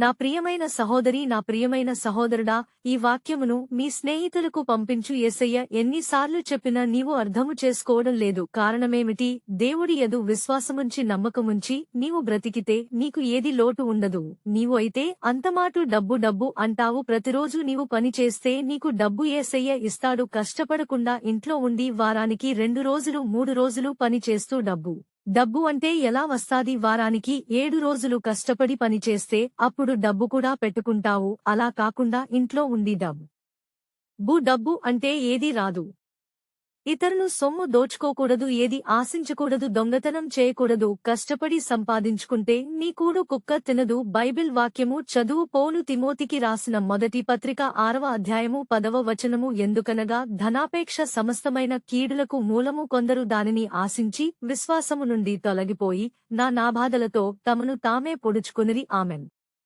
నా ప్రియమైన సహోదరీ, నా ప్రియమైన సహోదరుడా, ఈ వాక్యమును మీ స్నేహితులకు పంపించు. యేసయ్య ఎన్నిసార్లు చెప్పినా నీవు అర్థము చేసుకోవడం లేదు. కారణమేమిటి? దేవుడి యందు విశ్వాసముంచి నమ్మకముంచి నీవు బ్రతికితే నీకు ఏది లోటు ఉండదు. నీవు అయితే అంతమాటు డబ్బు డబ్బు అంటావు. ప్రతిరోజు నీవు పని చేస్తే నీకు డబ్బు యేసయ్య ఇస్తాడు. కష్టపడకుండా ఇంట్లో ఉండి వారానికి 2 రోజులు 3 రోజులు పని చేస్తూ డబ్బు అంటే ఎలా వస్తాది? వారానికి 7 రోజులు కష్టపడి పనిచేస్తే అప్పుడు డబ్బు కూడా పెట్టుకుంటావు. అలా కాకుండా ఇంట్లో ఉండి డబ్బు అంటే ఏదీ రాదు. ఇతరులు సొమ్ము దోచుకోకూడదు, ఏది ఆశించకూడదు, దొంగతనం చేయకూడదు. కష్టపడి సంపాదించుకుంటే నీ కూడు కుక్క తినదు. బైబిల్ వాక్యము చదువు. పౌలు తిమోతికి రాసిన మొదటి పత్రిక 6వ అధ్యాయము 10వ వచనము. ఎందుకనగా ధనాపేక్ష సమస్తమైన కీడులకు మూలము. కొందరు దానిని ఆశించి విశ్వాసము నుండి తొలగిపోయి నా బాధలతో తమను తామే పొడుచుకొనిరి. ఆమెన్.